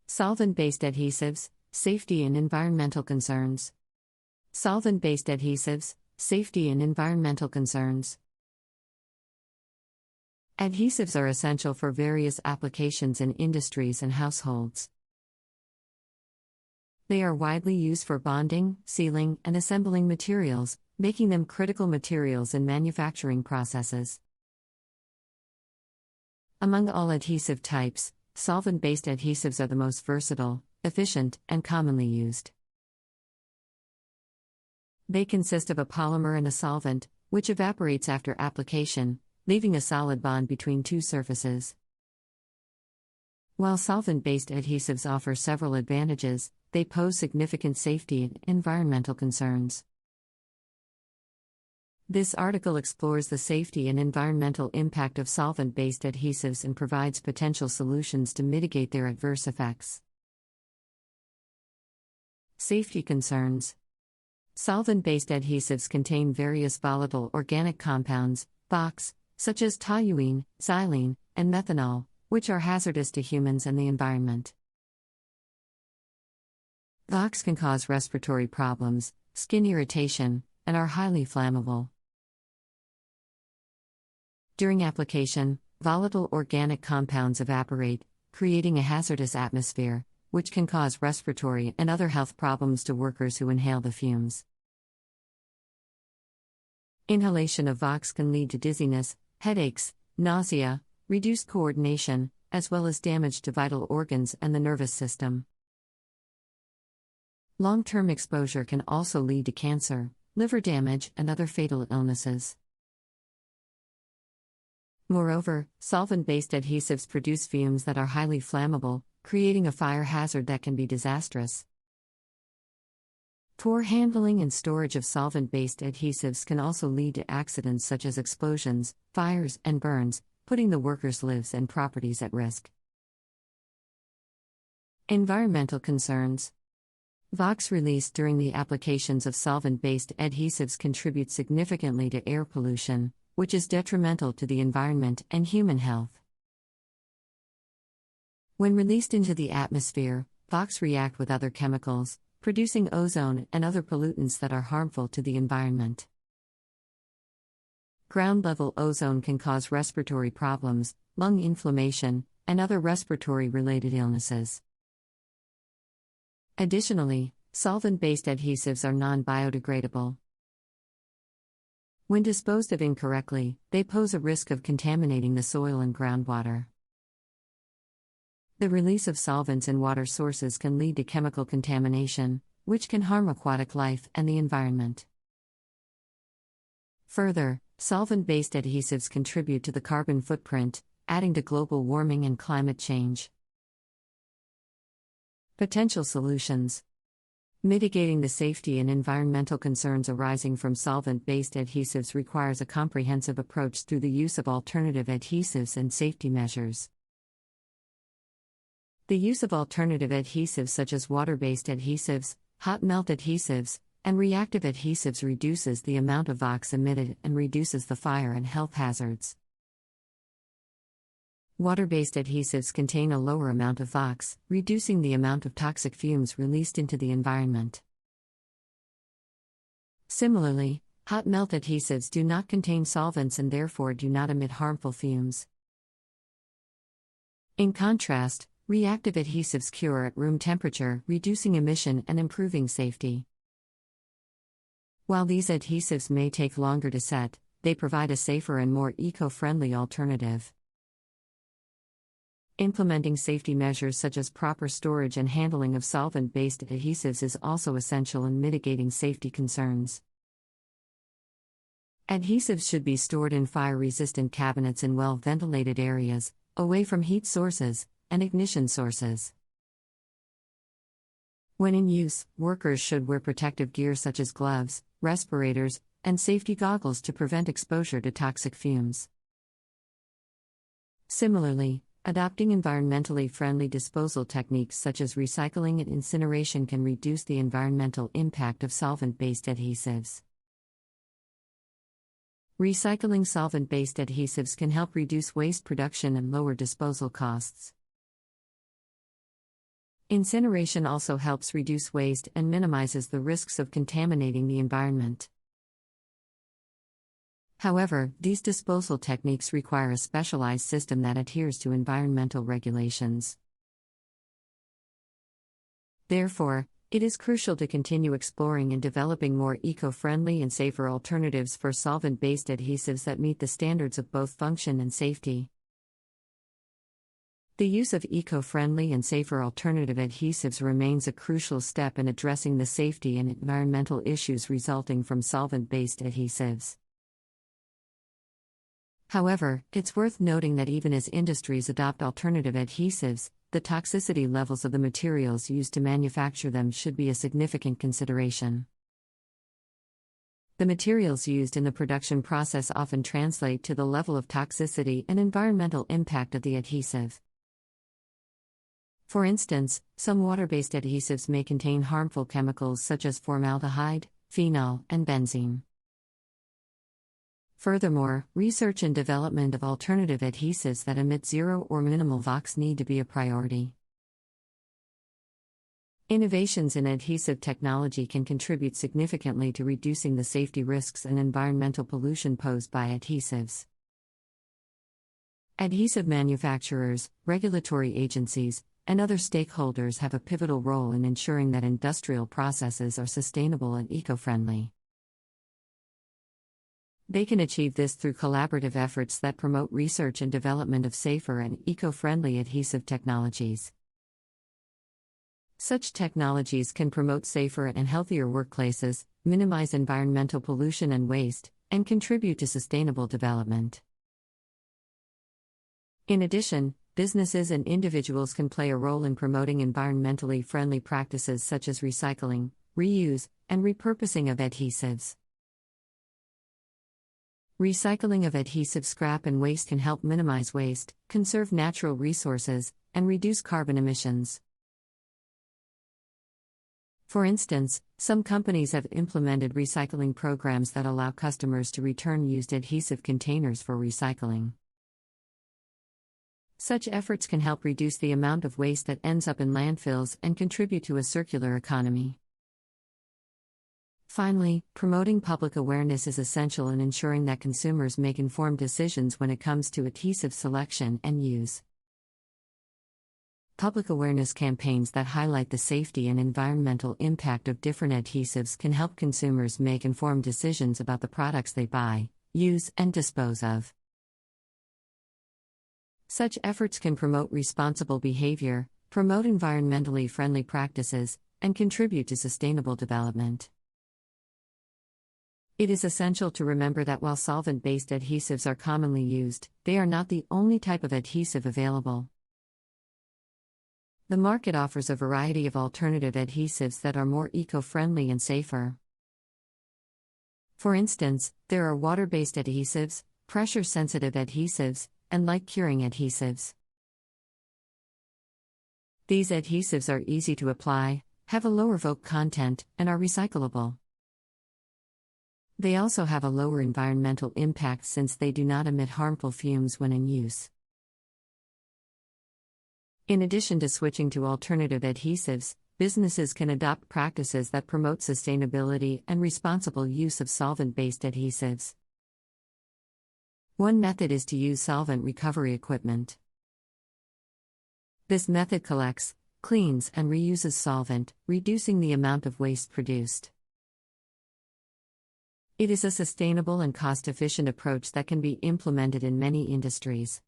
Solvent-based adhesives, safety and environmental concerns. Solvent-based adhesives, safety and environmental concerns. Adhesives are essential for various applications in industries and households. They are widely used for bonding, sealing, and assembling materials, making them critical materials in manufacturing processes. Among all adhesive types, solvent-based adhesives are the most versatile, efficient, and commonly used. They consist of a polymer and a solvent, which evaporates after application, leaving a solid bond between two surfaces. While solvent-based adhesives offer several advantages, they pose significant safety and environmental concerns. This article explores the safety and environmental impact of solvent-based adhesives and provides potential solutions to mitigate their adverse effects. Safety concerns. Solvent-based adhesives contain various volatile organic compounds, VOCs, such as toluene, xylene, and methanol, which are hazardous to humans and the environment. VOCs can cause respiratory problems, skin irritation, and are highly flammable. During application, volatile organic compounds evaporate, creating a hazardous atmosphere, which can cause respiratory and other health problems to workers who inhale the fumes. Inhalation of VOCs can lead to dizziness, headaches, nausea, reduced coordination, as well as damage to vital organs and the nervous system. Long-term exposure can also lead to cancer, liver damage, and other fatal illnesses. Moreover, solvent-based adhesives produce fumes that are highly flammable, creating a fire hazard that can be disastrous. Poor handling and storage of solvent-based adhesives can also lead to accidents such as explosions, fires, and burns, putting the workers' lives and properties at risk. Environmental concerns. VOCs released during the applications of solvent-based adhesives contribute significantly to air pollution, which is detrimental to the environment and human health. When released into the atmosphere, VOCs react with other chemicals, producing ozone and other pollutants that are harmful to the environment. Ground-level ozone can cause respiratory problems, lung inflammation, and other respiratory-related illnesses. Additionally, solvent-based adhesives are non-biodegradable. When disposed of incorrectly, they pose a risk of contaminating the soil and groundwater. The release of solvents in water sources can lead to chemical contamination, which can harm aquatic life and the environment. Further, solvent-based adhesives contribute to the carbon footprint, adding to global warming and climate change. Potential solutions. Mitigating the safety and environmental concerns arising from solvent-based adhesives requires a comprehensive approach through the use of alternative adhesives and safety measures. The use of alternative adhesives such as water-based adhesives, hot melt adhesives, and reactive adhesives reduces the amount of VOCs emitted and reduces the fire and health hazards. Water-based adhesives contain a lower amount of VOCs, reducing the amount of toxic fumes released into the environment. Similarly, hot melt adhesives do not contain solvents and therefore do not emit harmful fumes. In contrast, reactive adhesives cure at room temperature, reducing emission and improving safety. While these adhesives may take longer to set, they provide a safer and more eco-friendly alternative. Implementing safety measures such as proper storage and handling of solvent-based adhesives is also essential in mitigating safety concerns. Adhesives should be stored in fire-resistant cabinets in well-ventilated areas, away from heat sources and ignition sources. When in use, workers should wear protective gear such as gloves, respirators, and safety goggles to prevent exposure to toxic fumes. Similarly, adopting environmentally friendly disposal techniques such as recycling and incineration can reduce the environmental impact of solvent-based adhesives. Recycling solvent-based adhesives can help reduce waste production and lower disposal costs. Incineration also helps reduce waste and minimizes the risks of contaminating the environment. However, these disposal techniques require a specialized system that adheres to environmental regulations. Therefore, it is crucial to continue exploring and developing more eco-friendly and safer alternatives for solvent-based adhesives that meet the standards of both function and safety. The use of eco-friendly and safer alternative adhesives remains a crucial step in addressing the safety and environmental issues resulting from solvent-based adhesives. However, it's worth noting that even as industries adopt alternative adhesives, the toxicity levels of the materials used to manufacture them should be a significant consideration. The materials used in the production process often translate to the level of toxicity and environmental impact of the adhesive. For instance, some water-based adhesives may contain harmful chemicals such as formaldehyde, phenol, and benzene. Furthermore, research and development of alternative adhesives that emit zero or minimal VOx need to be a priority. Innovations in adhesive technology can contribute significantly to reducing the safety risks and environmental pollution posed by adhesives. Adhesive manufacturers, regulatory agencies, and other stakeholders have a pivotal role in ensuring that industrial processes are sustainable and eco-friendly. They can achieve this through collaborative efforts that promote research and development of safer and eco-friendly adhesive technologies. Such technologies can promote safer and healthier workplaces, minimize environmental pollution and waste, and contribute to sustainable development. In addition, businesses and individuals can play a role in promoting environmentally friendly practices such as recycling, reuse, and repurposing of adhesives. Recycling of adhesive scrap and waste can help minimize waste, conserve natural resources, and reduce carbon emissions. For instance, some companies have implemented recycling programs that allow customers to return used adhesive containers for recycling. Such efforts can help reduce the amount of waste that ends up in landfills and contribute to a circular economy. Finally, promoting public awareness is essential in ensuring that consumers make informed decisions when it comes to adhesive selection and use. Public awareness campaigns that highlight the safety and environmental impact of different adhesives can help consumers make informed decisions about the products they buy, use, and dispose of. Such efforts can promote responsible behavior, promote environmentally friendly practices, and contribute to sustainable development. It is essential to remember that while solvent-based adhesives are commonly used, they are not the only type of adhesive available. The market offers a variety of alternative adhesives that are more eco-friendly and safer. For instance, there are water-based adhesives, pressure-sensitive adhesives, and light-curing adhesives. These adhesives are easy to apply, have a lower VOC content, and are recyclable. They also have a lower environmental impact since they do not emit harmful fumes when in use. In addition to switching to alternative adhesives, businesses can adopt practices that promote sustainability and responsible use of solvent-based adhesives. One method is to use solvent recovery equipment. This method collects, cleans, and reuses solvent, reducing the amount of waste produced. It is a sustainable and cost-efficient approach that can be implemented in many industries.